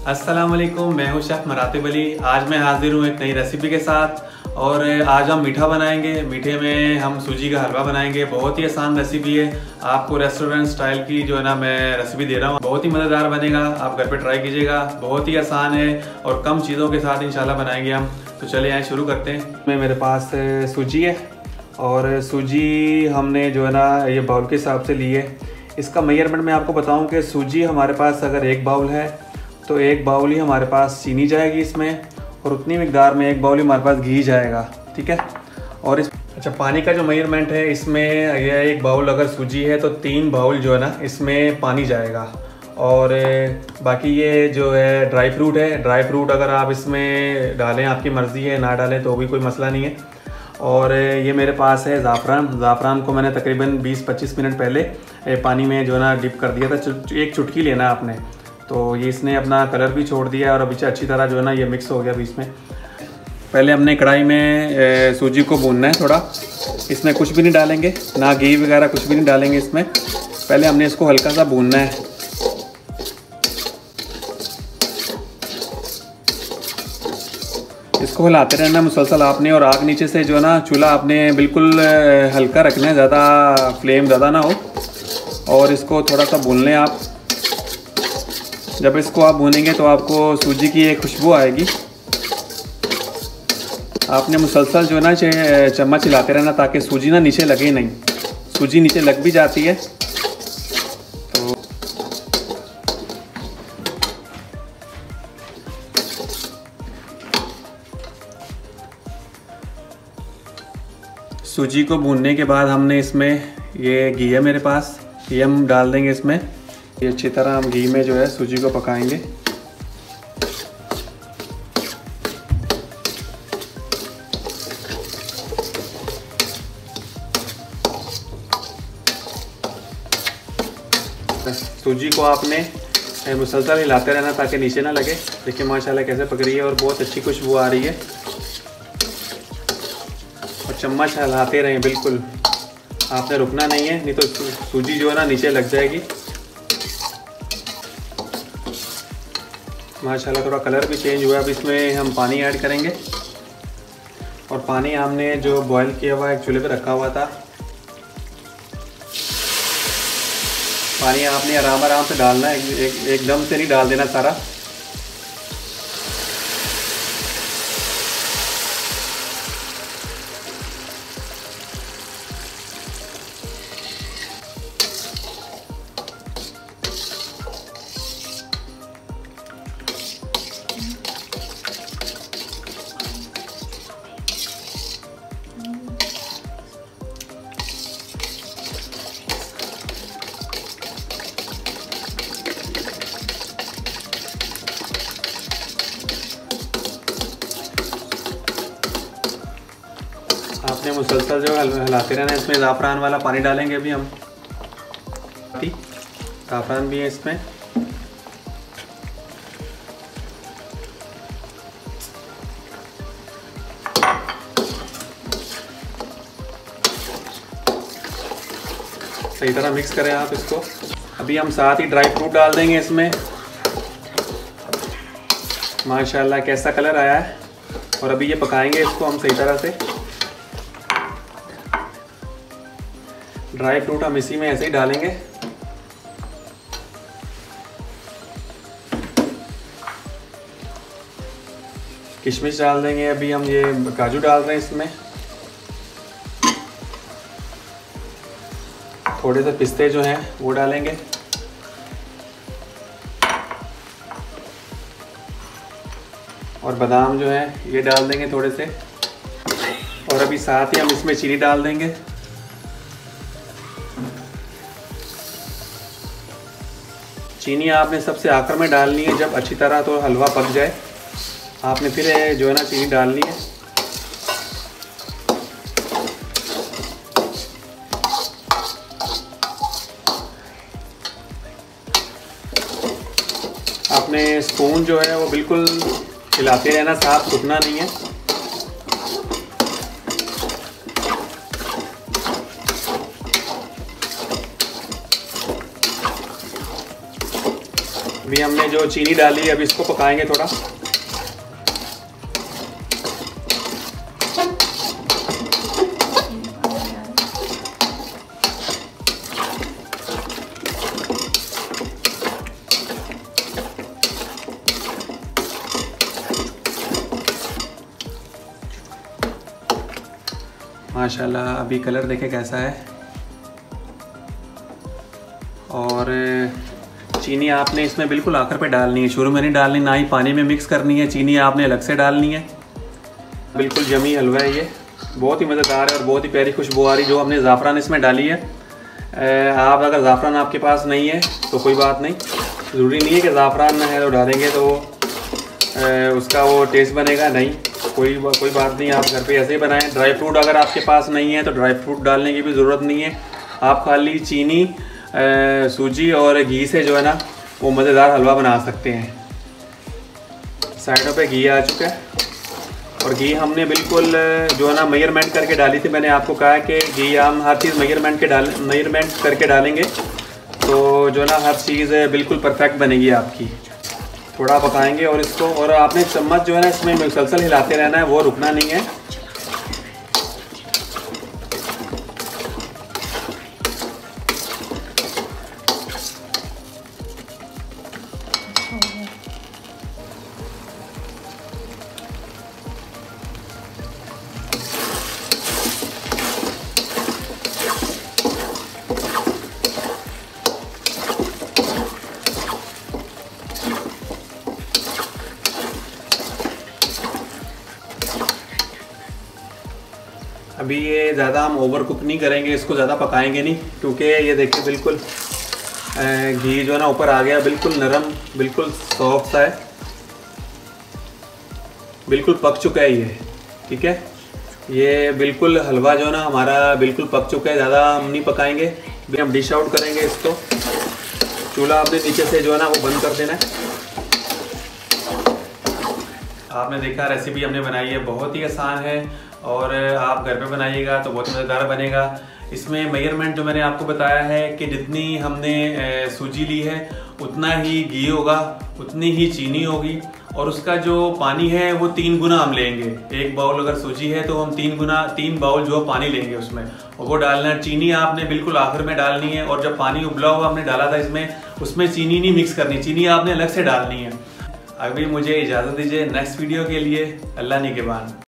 अस्सलाम वालेकुम, मैं हूं शेफ़ मरातिब अली। आज मैं हाजिर हूं एक नई रेसिपी के साथ और आज हम मीठा बनाएंगे। मीठे में हम सूजी का हलवा बनाएंगे। बहुत ही आसान रेसिपी है, आपको रेस्टोरेंट स्टाइल की जो है ना मैं रेसिपी दे रहा हूं। बहुत ही मज़ेदार बनेगा, आप घर पे ट्राई कीजिएगा। बहुत ही आसान है और कम चीज़ों के साथ इंशाल्लाह बनाएंगे हम। तो चलिए आए शुरू करते हैं। मेरे पास सूजी है और सूजी हमने जो है ना ये बाउल के हिसाब से ली है। इसका मेजरमेंट मैं आपको बताऊं कि सूजी हमारे पास अगर एक बाउल है तो एक बाउल ही हमारे पास चीनी जाएगी इसमें, और उतनी मिकदार में एक बाउल ही हमारे पास घी जाएगा, ठीक है। और इस पानी का जो मेजरमेंट है इसमें यह एक बाउल अगर सूजी है तो 3 बाउल जो है ना इसमें पानी जाएगा। और बाकी ये जो है ड्राई फ्रूट है, ड्राई फ्रूट अगर आप इसमें डालें आपकी मर्ज़ी है, ना डालें तो भी कोई मसला नहीं है। और ये मेरे पास है ज़ाफ़रान को मैंने तकरीबन 20-25 मिनट पहले पानी में जो है ना डिप कर दिया था। एक चुटकी लेना है आपने, तो ये इसने अपना कलर भी छोड़ दिया और अभी अच्छी तरह जो है ना ये मिक्स हो गया बीच में। पहले हमने कढ़ाई में सूजी को भूनना है थोड़ा। इसमें कुछ भी नहीं डालेंगे, ना घी वगैरह कुछ भी नहीं डालेंगे इसमें। पहले हमने इसको हल्का सा भूनना है। इसको हिलाते रहना मुसलसल आपने, और आग नीचे से जो है ना चूल्हा आपने बिल्कुल हल्का रखना है, ज़्यादा फ्लेम ज़्यादा ना हो। और इसको थोड़ा सा भून लें आप। जब इसको आप भूनेंगे तो आपको सूजी की एक खुशबू आएगी। आपने मुसलसल जो है ना चम्मच हिलाते रहना ताकि सूजी ना नीचे लगे नहीं। सूजी नीचे लग भी जाती है तो सूजी को भूनने के बाद हमने इसमें ये घी है मेरे पास, ये हम डाल देंगे इसमें। ये अच्छी तरह हम घी में जो है सूजी को पकाएंगे। सूजी को आपने मुसलसल हिलाते रहना ताकि नीचे ना लगे। देखिए माशाल्लाह कैसे पक रही है और बहुत अच्छी खुशबू आ रही है। और चम्मच हिलाते रहें, बिल्कुल आपने रुकना नहीं है, नहीं तो सूजी जो है ना नीचे लग जाएगी। माशाल्लाह थोड़ा कलर भी चेंज हुआ। अब इसमें हम पानी ऐड करेंगे, और पानी हमने जो बॉईल किया हुआ एक चूल्हे पे रखा हुआ था। पानी आपने आराम से डालना है, एकदम से नहीं डाल देना सारा। आपने मुसलसल जो हिलाते रहना है। इसमें ज़ाफ़रान वाला पानी डालेंगे अभी हम। ज़ाफ़रान भी है इसमें। सही तरह मिक्स करें आप इसको। अभी हम साथ ही ड्राई फ्रूट डाल देंगे इसमें। माशाल्लाह कैसा कलर आया है। और अभी ये पकाएंगे इसको हम सही तरह से। ड्राई फ्रूट हम इसी में ऐसे ही डालेंगे। किशमिश डाल देंगे। अभी हम ये काजू डाल रहे हैं इसमें। थोड़े से पिस्ते जो हैं वो डालेंगे। और बादाम जो है ये डाल देंगे थोड़े से। और अभी साथ ही हम इसमें चीनी डाल देंगे। चीनी आपने सबसे आखिर में डालनी है, जब अच्छी तरह तो हलवा पक जाए आपने फिर जो है ना चीनी डालनी है। आपने स्पून जो है वो बिल्कुल हिलाते रहना, साथ रुकना नहीं है। अभी हमने जो चीनी डाली है, अभी इसको पकाएंगे थोड़ा। माशाल्लाह अभी कलर देखें कैसा है। और चीनी आपने इसमें बिल्कुल आखिर पे डालनी है, शुरू में नहीं डालनी, ना ही पानी में मिक्स करनी है। चीनी आपने अलग से डालनी है। बिल्कुल जमी हलवा है ये, बहुत ही मज़ेदार है और बहुत ही प्यारी खुशबू आ रही जो हमने ज़ाफ़रान इसमें डाली है। आप अगर ज़ाफ़रान आपके पास नहीं है तो कोई बात नहीं, ज़रूरी नहीं है कि ज़ाफ़रान है तो डालेंगे तो उसका वो टेस्ट बनेगा, नहीं कोई बात नहीं। आप घर पे ऐसे ही बनाएं। ड्राई फ्रूट अगर आपके पास नहीं है तो ड्राई फ्रूट डालने की भी ज़रूरत नहीं है। आप खाली चीनी, सूजी और घी से जो है ना वो मज़ेदार हलवा बना सकते हैं। साइडों पे घी आ चुका है और घी हमने बिल्कुल जो है ना मेजरमेंट करके डाली थी। मैंने आपको कहा है कि घी हम हर चीज़ मेजरमेंट करके डालेंगे तो जो है ना हर चीज़ बिल्कुल परफेक्ट बनेगी आपकी। थोड़ा पकाएंगे और इसको, और आपने चम्मच जो है ना इसमें मुसलसल हिलाते रहना है, वो रुकना नहीं है। अभी ये ज़्यादा हम ओवर कुक नहीं करेंगे, इसको ज़्यादा पकाएंगे नहीं, क्योंकि ये देखिए बिल्कुल घी जो है ना ऊपर आ गया, बिल्कुल नरम, बिल्कुल सॉफ्ट सा है, बिल्कुल पक चुका है ये। ठीक है, ये बिल्कुल हलवा जो है ना हमारा बिल्कुल पक चुका है, ज़्यादा हम नहीं पकाएंगे। अभी हम डिश आउट करेंगे इसको। चूल्हा आपने नीचे से जो है ना वो बंद कर देना है। आपने देखा रेसिपी हमने बनाई है, बहुत ही आसान है और आप घर पे बनाइएगा तो बहुत मज़ेदार बनेगा। इसमें मेजरमेंट जो मैंने आपको बताया है कि जितनी हमने सूजी ली है उतना ही घी होगा, उतनी ही चीनी होगी और उसका जो पानी है वो 3 गुना हम लेंगे। 1 बाउल अगर सूजी है तो हम 3 बाउल जो पानी लेंगे उसमें, और वो डालना है। चीनी आपने बिल्कुल आखिर में डालनी है और जब पानी उबला हुआ हमने डाला था इसमें, उसमें चीनी नहीं मिक्स करनी, चीनी आपने अलग से डालनी है। अभी मुझे इजाज़त दीजिए, नेक्स्ट वीडियो के लिए अल्लाह निगहबान।